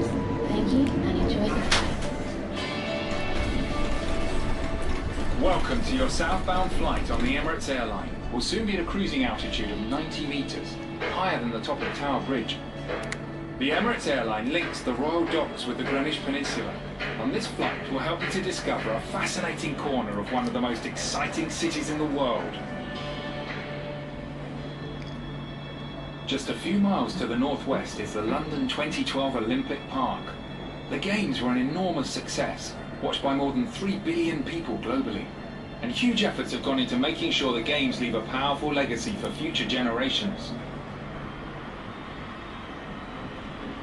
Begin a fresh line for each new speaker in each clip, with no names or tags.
Thank you and enjoy the flight.
Welcome to your southbound flight on the Emirates airline. We'll soon be at a cruising altitude of 90 metres, higher than the top of Tower Bridge. The Emirates airline links the Royal Docks with the Greenwich Peninsula. On this flight, we'll help you to discover a fascinating corner of one of the most exciting cities in the world. Just a few miles to the northwest is the London 2012 Olympic Park. The Games were an enormous success, watched by more than 3 billion people globally. And huge efforts have gone into making sure the Games leave a powerful legacy for future generations.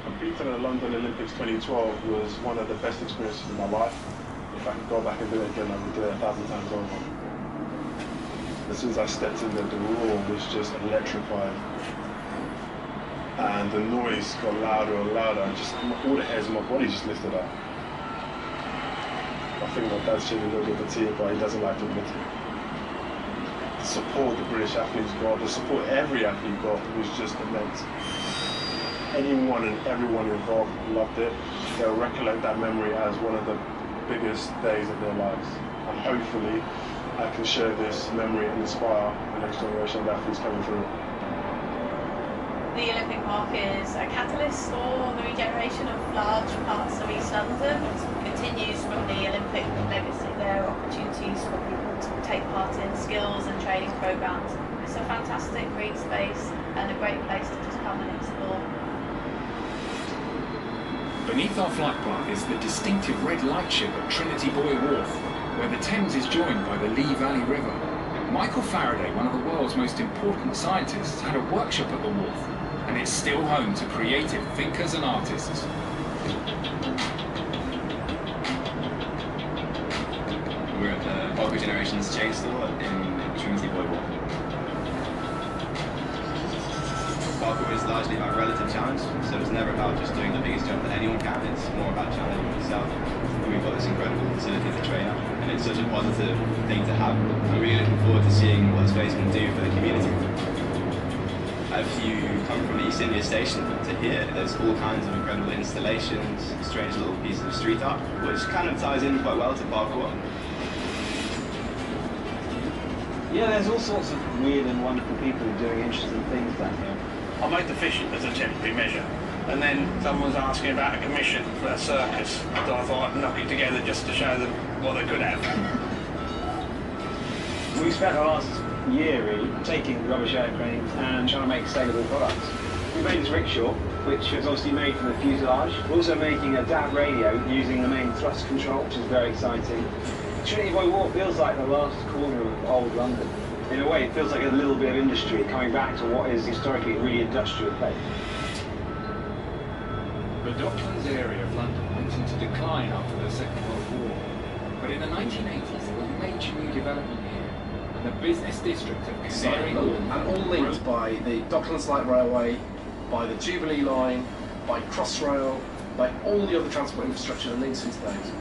Competing at the London Olympics 2012 was one of the best experiences of my life. If I could go back and do it again, I would do it 1,000 times over. As soon as I stepped in there, the roar was just electrifying. And the noise got louder and louder, and just all the hairs in my body just lifted up. I think my dad's shed a little bit of a tear, but he doesn't like to admit it. The support the British athletes got, the support every athlete got, was just immense. Anyone and everyone involved loved it. They'll recollect that memory as one of the biggest days of their lives. And hopefully, I can share this memory and inspire the next generation of athletes coming through.
The Olympic Park is a catalyst for the regeneration of large parts of East London. It continues from the Olympic legacy. There are opportunities for people to take part in skills and training programmes. It's a fantastic green space and a great place to just come and explore.
Beneath our flight path is the distinctive red lightship at Trinity Buoy Wharf, where the Thames is joined by the Lee Valley River. Michael Faraday, one of the world's most important scientists, had a workshop at the wharf, and it's still home to creative thinkers and artists.
We're at the Park Regeneration's chain store in Trinity Buoy Wharf. Parkour is largely about relative challenge, so it's never about just doing the biggest jump that anyone can, it's more about challenging yourself. And we've got this incredible facility to train at, and it's such a positive thing to have. I'm really looking forward to seeing what the space can do for the community. If you come from East India Station to here, there's all kinds of incredible installations, strange little pieces of street art, which kind of ties in quite well to parkour.
Yeah, there's all sorts of weird and wonderful people doing interesting things down here.
I made the fish as a temporary measure, and then someone was asking about a commission for a circus, so I thought I'd knock it together just to show them what they could have.
We spent our last year really taking rubbish aircranes and trying to make saleable products. We made this rickshaw, which is obviously made from the fuselage. We're also making a DAB radio using the main thrust control, which is very exciting. Trinity Buoy Wharf feels like the last corner of old London. In a way, it feels like a little bit of industry coming back to what is historically a really industrial place.
The Docklands area of London went into decline after the Second World War, but in the 1980s there was major new development here, and the business district of Canary Wharf,
and all linked by the Docklands Light Railway, by the Jubilee Line, by Crossrail, by all the other transport infrastructure that links into those.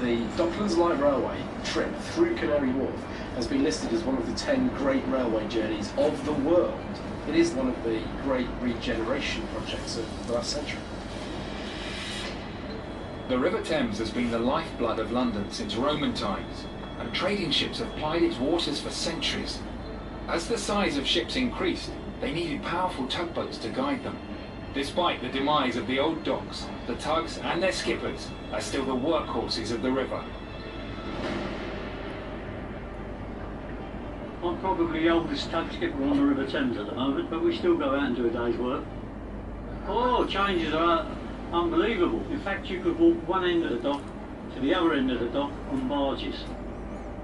The Docklands Light Railway trip through Canary Wharf has been listed as one of the 10 great railway journeys of the world. It is one of the great regeneration projects of the last century.
The River Thames has been the lifeblood of London since Roman times, and trading ships have plied its waters for centuries. As the size of ships increased, they needed powerful tugboats to guide them. Despite the demise of the old docks, the tugs and their skippers are still the workhorses of the river.
I'm probably the oldest tug skipper on the River Thames at the moment, but we still go out and do a day's work. Oh, changes are unbelievable. In fact, you could walk one end of the dock to the other end of the dock on barges.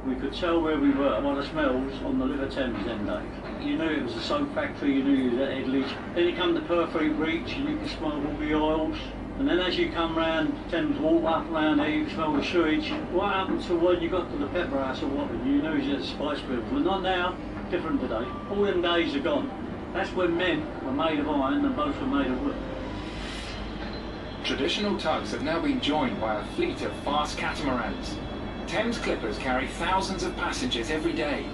We could tell where we were by the smells on the River Thames them days. You knew it was a soap factory, you knew you was at Headleys. Then you come to Purfleet Reach and you could smell all the oils. And then as you come round Thames Walk up round there, you smell the sewage. Right up until when you got to the pepper house or what, you knew you had spice bills. But not now, different today. All them days are gone. That's when men were made of iron and boats were made of wood.
Traditional tugs have now been joined by a fleet of fast catamarans. Thames clippers carry thousands of passengers every day.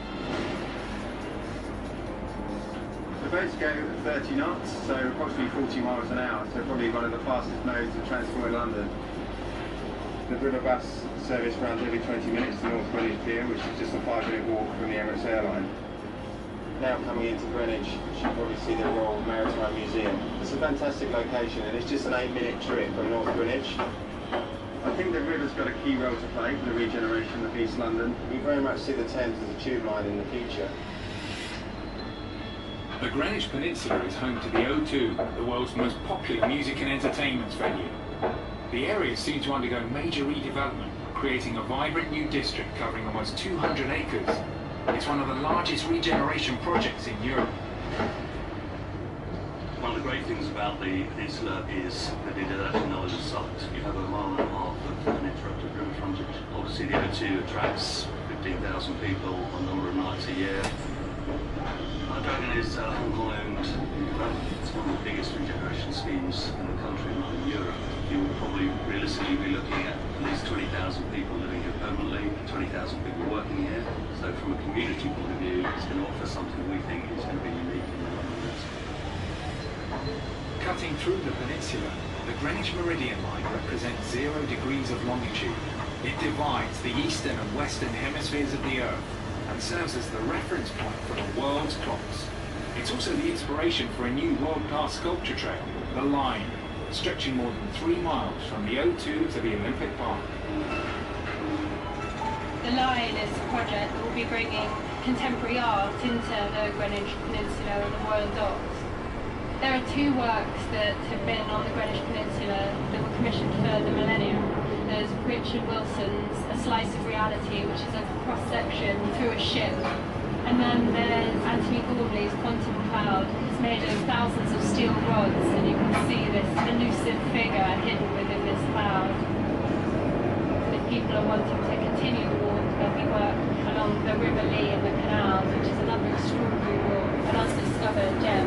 The boats go at 30 knots, so approximately 40 miles an hour, so probably one of the fastest modes of transport in London. The river bus service runs every 20 minutes to North Greenwich Pier, which is just a 5-minute walk from the Emirates airline. Now coming into Greenwich, you should probably see the Royal Maritime Museum. It's a fantastic location and it's just an 8-minute trip from North Greenwich. I think the river's got a key role to play for the regeneration of East London. We very much see the Thames as a tube line in the future.
The Greenwich Peninsula is home to the O2, the world's most popular music and entertainment venue. The area is soon to undergo major redevelopment, creating a vibrant new district covering almost 200 acres. It's one of the largest regeneration projects in Europe.
One of the great things about the peninsula is that it is actually not a site. You have a mile and a half of uninterrupted river frontage. Obviously the O2 attracts 15,000 people a number of nights a year. Dragon is Hong Kong-owned development. It's one of the biggest regeneration schemes in the country and not in Europe. You will probably realistically be looking at least 20,000 people living here permanently, 20,000 people working here. So from a community point of view, it's going to offer something we think is going to be unique in the London landscape.
Cutting through the peninsula, the Greenwich Meridian line represents 0 degrees of longitude. It divides the eastern and western hemispheres of the Earth and serves as the reference point for the world's clocks. It's also the inspiration for a new world-class sculpture trail, the Line, stretching more than 3 miles from the O2 to the Olympic Park.
The Line is a project that will be bringing contemporary art into the Greenwich Peninsula and the Royal Docks. There are 2 works that have been on the Greenwich Peninsula that were commissioned for the millennium. There's Richard Wilson's A Slice of Reality, which is a cross-section through a ship. And then there's Anthony Gormley's Quantum Cloud. It's made of thousands of steel rods, and you can see this elusive figure hidden within this cloud. If people are wanting to continue the walk, there'll be work along the River Lee and the canals, which is another extraordinary walk, an undiscovered gem.